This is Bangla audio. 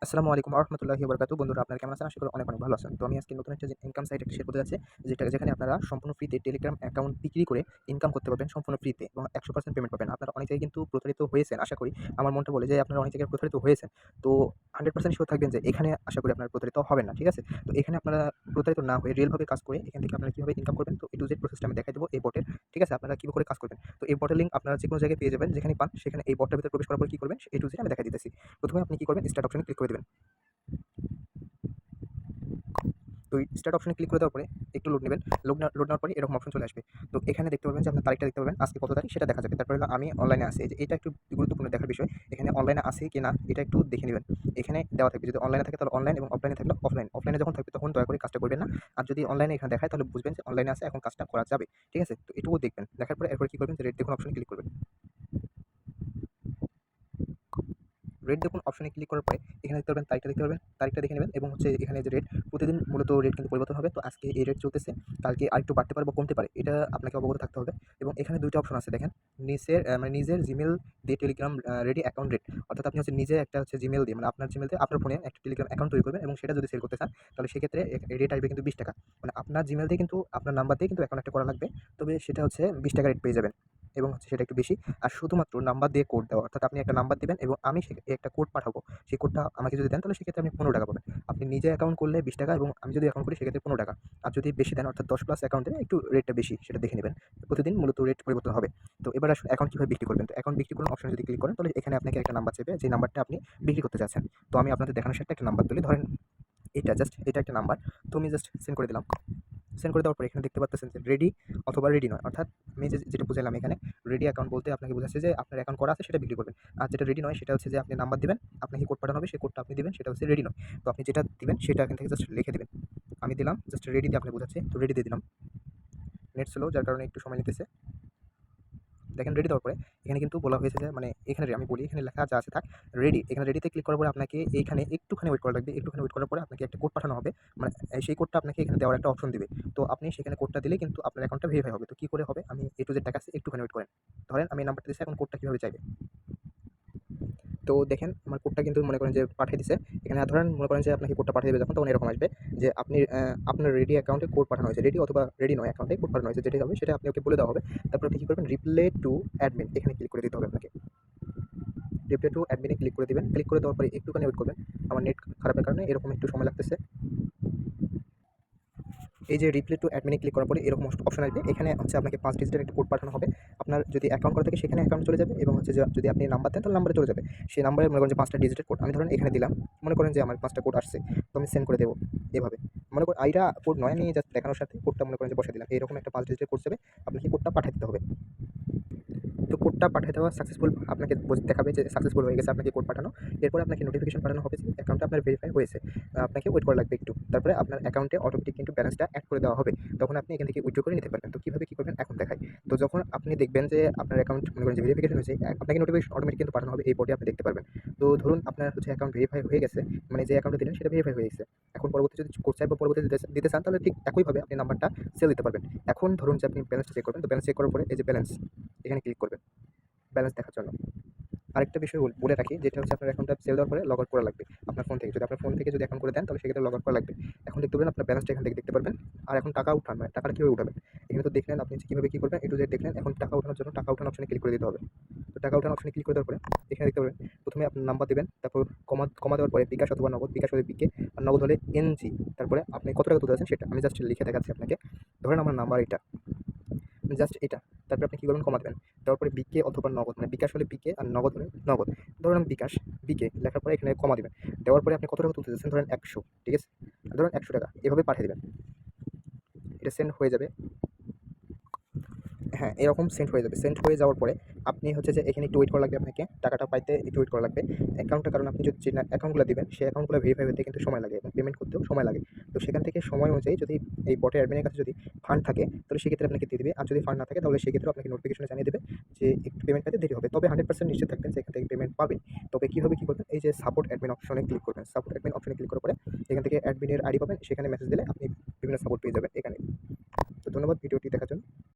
আসসালামু আলাইকুম রহমতুল্লাহি বারাকাতু। বন্ধুরা আপনারা কেমন আছেন? আশা করি অনেক অনেক ভালো আছেন। তো আমি আজকে নতুন একটা ইনকাম সাইট শেয়ার করতে যাচ্ছি, যেখানে আপনারা সম্পূর্ণ ফ্রিতে টেলিগ্রাম অ্যাকাউন্ট বিক্রি করে ইনকাম করতে পারবেন সম্পূর্ণ ফ্রিতে এবং 100% পেমেন্ট পাবেন। আপনারা অনেক জায়গায় কিন্তু প্রতারিত হয়েছেন, আশা করি আমার মনটা বলে যে আপনারা অনেক জায়গায় প্রতারিত হয়েছেন। তো 100% শিওর থাকবেন যে এখানে আশা করি আপনারা প্রতারিত হবেন না। ঠিক আছে? তো এখানে আপনারা প্রতারিত না হয়ে রিয়েল ভাবে কাজ করে এখান থেকে আপনারা কিভাবে ইনকাম করবেন, তো A to Z প্রসেসটা আমি দেখাই দেব এই বটের। ঠিক আছে? আপনারা কিভাবে করে কাজ করবেন। তো এই বটের লিংক আপনারা যেকোনো জায়গায় পেয়ে যাবেন, যেখানেই পান সেখানে এই বটটার ভিতরে প্রবেশ করার পর কি করবেন A to Z আমি দেখাই দিতেছি। প্রথমে আপনি কি করবেন, স্টার্ট অপশনে ক্লিক করে দিবেন। তো স্টার্ট অপশনে ক্লিক করে দেওয়ার পরে একটু লোড নেবেন। লোড নেওয়ার পরে এরকম অপশন চলে আসবে। তো এখানে দেখতে পাবেন যে আপনার তারিখটা দেখতে পাবেন, আজকে কত তারিখ সেটা দেখা যাবে। তারপরে হলো আমি অনলাইনে আছি। এই যে এটা একটু গুরুত্বপূর্ণ দেখার বিষয়। এখানে অনলাইনে আছি কিনা এটা একটু দেখে নিবেন। এখানে দেওয়া থাকবে, যদি অনলাইনে থাকে তাহলে অনলাইন এবং অফলাইনে থাকলে অফলাইন। অফলাইনে যখন থাকবে তখন দয়া করে কাজটা করবেন না। আর যদি অনলাইনে এখানে দেখায় তাহলে বুঝবেন যে অনলাইনে আছে, এখন কাজটা করা যাবে। ঠিক আছে? তো এটুকু দেখবেন। দেখার পরে এরপরে কি করবেন, যে রেট দেখুন অপশনে ক্লিক করবেন। রেট দেখুন অপশনে ক্লিক করার পরে এখানে দেখতে পারবেন, তারিখটা দেখতে পারবেন, তারিখটা দেখে নেবেন এবং এখানে যে রেট প্রতিদিন মূলত রেট কিন্তু পরিবর্তন হবে। তো আজকে এই রেট চলতেছে, কালকে আরেকটু বাড়তে পারে বা কমতে পারে, এটা আপনাকে অবগত থাকতে হবে। এবং এখানে ২ টা অপশন আছে দেখেন, নিজের জিমেইল দিয়ে টেলিগ্রাম রেডি অ্যাকাউন্ট রেট। অর্থাৎ আপনি নিজে একটা জিমেইল দিয়ে, আপনার জিমেইল দিয়ে আপনার ফোনে একটা টেলিগ্রাম অ্যাকাউন্ট তৈরি করবেন এবং সেটা যদি সেল করতে চান তাহলে সেক্ষেত্রে রেট আসবে কিন্তু ৳20। মানে আপনার জিমেইল দিয়ে কিন্তু আপনার নাম্বার দিয়ে কিন্তু অ্যাকাউন্ট একটা করা লাগবে। তবে সেটা ৳20 রেট পেয়ে যাবেন এবং সেটা একটু বেশি। আর শুধুমাত্র নাম্বার দিয়ে কোড দেওয়া, অর্থাৎ আপনি একটা নাম্বার দিবেন এবং আমি একটা কোড পাঠাবো। সেই কোডটা আমাকে যদি দেন তাহলে সেক্ষেত্রে আপনি ৳15 পাবেন। আপনি নিজে অ্যাকাউন্ট করলে ৳20 এবং আমি যদি অ্যাকাউন্ট করি সেক্ষেত্রে ৳15। আর যদি বেশি দেন, অর্থাৎ 10 প্লাস অ্যাকাউন্ট দিলে একটু রেটটা বেশি, সেটা দেখে নেবেন। প্রতিদিন মূলত রেট পরিবর্তন হবে। তো এবার আসুন অ্যাকাউন্ট কিভাবে বিক্রি করবেন। তো অ্যাকাউন্ট বিক্রি করুন অপশনে যদি ক্লিক করেন তাহলে এখানে আপনাকে একটা নাম্বার চাইবে, যে নাম্বারটা আপনি বিক্রি করতে চাচ্ছেন। তো আমি আপনাদের দেখানোর সাথে একটা নাম্বার তুলি, ধরেন এটা একটা নাম্বার। তো আমি জাস্ট সেন্ড করে দিলাম। সেন্ড করে দেওয়ার পরে এখানে দেখতে পাচ্ছেন যে রেডি অথবা রেডি নয়, অর্থাৎ আমি যেটা বুঝাইলাম এখানে, রেডি অ্যাকাউন্ট বলতে আপনাকে বোঝাচ্ছে যে আপনার অ্যাকাউন্ট করা আছে সেটা বিক্রি করবেন। আর যেটা রেডি নয় সেটা হচ্ছে যে আপনি নাম্বার দিবেন, আপনাকে কোড পাঠানো হবে, সেই কোডটা আপনি দিবেন, সেটা হচ্ছে রেডি নয়। তো আপনি যেটা দিবেন সেটা এখান থেকে জাস্ট লিখে দিবেন। আমি দিলাম জাস্ট রেডি দিয়ে আপনাকে বোঝাচ্ছি, তো রেডি দিয়ে দিলাম। নেট স্লো যার কারণে একটু সময় নিতেছে। দেখেন রেডি দেওয়ার পরে এখানে কিন্তু বলা হয়েছে যে, মানে এখানে আমি বলি, এখানে লেখা যা আছে থাক, রেডি। এখানে রেডিতে ক্লিক করার পরে আপনাকে এইখানে একটুখানি ওয়েট করা লাগবে। একটুখানি ওয়েট করার পরে আপনাকে একটা কোড পাঠানো হবে। মানে সেই কোডটা আপনাকে এখানে দেওয়ার একটা অপশন দিবে। তো আপনি সেখানে কোডটা দিলে কিন্তু আপনার অ্যাকাউন্টটা ভেরিফাই হবে। তো কি করে হবে, আমি A to Z দেখাচ্ছি, একটুখানি ওয়েট করেন। ধরেন আমি এই নাম্বারটা দিচ্ছি, এখন কোডটা কিভাবে চাইবে। তো দেখেন আমার কোডটা কিন্তু মনে করেন যে পাঠিয়ে দিছে। এখানে ধরেন মনে করেন যে আপনাকে কোডটা পাঠিয়ে দেবে যখন, তখন এরকম আসবে যে আপনি আপনার রেডি অ্যাকাউন্টে কোড পাঠানো হয়েছে। রেডি অথবা রেডি নয় অ্যাকাউন্টে কোড পাঠানো হয়েছে, যেটাই হবে সেটা আপনি ওকে বলে দেওয়া হবে। তারপর আপনি কি করবেন, রিপ্লাই টু অ্যাডমিন এখানে ক্লিক করে দিতে হবে আপনাকে। রিপ্লাই টু অ্যাডমিনে ক্লিক করে দিবেন। ক্লিক করে দেওয়ার পরে একটুখানি ওয়েট করবেন। আমার নেট খারাপের কারণে এরকম একটু সময় লাগতেছে। এই যে রিপ্লাই টু অ্যাডমিনে ক্লিক করার পরে এরকম অপশন আসবে। এখানে আপনাকে 5 ডিজিটের একটা কোড পাঠানো হবে। আপনার যদি অ্যাকাউন্ট করা থাকে সেখানে অ্যাকাউন্ট চলে যাবে এবং যে যদি আপনি নাম্বার দেন তাহলে নাম্বারে চলে যাবে। সেই নাম্বারে মনে করেন যে 5টা ডিজিটের কোড আমি ধরেন এখানে দিলাম। মনে করেন যে আমার 5টা কোড আসছে। তো আমি সেন্ড করে দেব এভাবে। মনে করেন এইটা কোড নয়, আমি জাস্ট দেখানোর সাথে কোডটা মনে করেন যে বসায় দিলাম। এরকম একটা 5 ডিজিটের কোড যাবে। আপনাকে কোডটা পাঠিয়ে দিতে হবে। তো কোডটা পাঠিয়ে দেওয়া সাকসেসফুল, আপনাকে দেখাবে যে সাকসেসফুল হয়ে গেছে আপনাকে কোড পাঠানো। এরপরে আপনাকে নোটিফিকেশন পাঠানো হবে যে অ্যাকাউন্টটা আপনার ভেরিফাই হয়েছে। আপনাকে ওয়েট করা লাগবে একটু। তারপরে আপনার অ্যাকাউন্টে অটোমেটিক কিন্তু ব্যালেন্সটা এড করে দেওয়া হবে। তখন আপনি এখান থেকে উইথড্র করে নিতে পারবেন। তো কীভাবে কী করবেন এখন দেখাই। তো যখন আপনি দেখবেন যে আপনার অ্যাকাউন্ট মনে করেন যে ভেরিফিকেশন হয়েছে, আপনাকে নোটিফিকেশন অটোমেটিক কিন্তু পাঠানো হবে, এই পর্যায়ে আপনি দেখতে পারবেন। তো ধরুন আপনার অ্যাকাউন্ট ভেরিফাই হয়ে গেছে, মানে যে অ্যাকাউন্টে দিলেন সেটা ভেরিফাই হয়ে গেছে। এখন পরবর্তী যদি কোড চাই বা পরবর্তীতে দিতে চান তাহলে ঠিক একইভাবে আপনি নাম্বারটা সেল দিতে পারবেন। এখন ধরুন যে আপনি ব্যালেন্সটা চেক করবেন। তো ব্যালেন্স চেক করার পরে এই যে ব্যালেন্স, এখানে ক্লিক করবেন ব্যালেন্স দেখার জন্য। আরেকটা বিষয় বলে রাখি, যেটা আপনার অ্যাকাউন্টটা সেল দেওয়ার পরে লগ আউট করা লাগবে আপনার ফোন থেকে। যদি আপনার ফোন থেকে যদি অ্যাকাউন্ট করে দেন তাহলে সেক্ষেত্রে লগ আউট করা লাগবে। এখন দেখতে পাবেন আপনার ব্যালেন্সটা এখান থেকে দেখতে পারবেন। আর এখন টাকা উঠান, মানে টাকাটা কীভাবে উঠাবেন। এখানে তো দেখলেন আপনি কীভাবে কী করবেন, A to Z দেখলেন। এখন টাকা উঠানোর জন্য টাকা উঠান অপশনে ক্লিক করে দিতে হবে। তো টাকা উঠান অপশনে ক্লিক করে দেওয়ার পরে এখানে দেখতে পাবেন, প্রথমে আপনার নাম্বার দিবেন, তারপর কমা দেওয়ার পরে বিকাশ অথবা নগদ, বিকাশ হলে বিকে আর নগদ হলে এনজি। তারপরে আপনি কত টাকা তুলতে আছেন সেটা আমি জাস্ট লিখে দেখাচ্ছি আপনাকে। ধরেন আমার নাম্বার এটা, জাস্ট এটা। তারপরে আপনি কী করবেন, কমা দেবেন। দেওয়ার পরে বিকে অথবা নগদ, মানে বিকাশ হলে বিকে আর নগদ হলে নগদ। ধরুন আমি বিকাশ, বিকে লেখার পরে এখানে কমা দিবেন। দেওয়ার পরে আপনি কত টাকা তুলতে চাচ্ছেন, ধরেন 100, ঠিক আছে? ধরুন 100 টাকা এভাবে পাঠিয়ে দিবেন। এটা সেন্ড হয়ে যাবে। হ্যাঁ, এরকম সেন্ড হয়ে যাবে। সেন্ড হয়ে যাওয়ার পরে আপনি যে এখানে একটু ওয়েট করা লাগবে আপনাকে। টাকাটা পাইতে একটু ওয়েট করা লাগবে। অ্যাকাউন্টের কারণ আপনি যে অ্যাকাউন্টগুলো দিবেন সেই অ্যাকাউন্টগুলো ভেরিফাই হতে কিন্তু সময় লাগে এবং পেমেন্ট করতেও সময় লাগে। তো সেখান থেকে সময় অনুযায়ী যদি এই বটের অ্যাডমিনের কাছে যদি ফান্ড থাকে তাহলে সেক্ষেত্রে আপনাকে দিয়ে দিবে। আর যদি ফান্ড না থাকে তাহলে সেক্ষেত্রে আপনাকে নোটিফিকেশনে জানিয়ে দেবে যে একটু পেমেন্ট পেতে দেরি হবে। তবে 100% নিশ্চিত থাকবেন যে এখান থেকে পেমেন্ট পাবেন। তবে কীভাবে কী করবেন, এই যে সাপোর্ট অ্যাডমিন অপশনে ক্লিক করবেন। সাপোর্ট অ্যাডমিন অপশনে ক্লিক করার পরে এখান থেকে অ্যাডমিনের আইডি পাবেন, সেখানে মেসেজ দিলে আপনি বিভিন্ন সাপোর্ট পেয়ে যাবেন এখানে। তো ধন্যবাদ ভিডিওটি দেখার জন্য।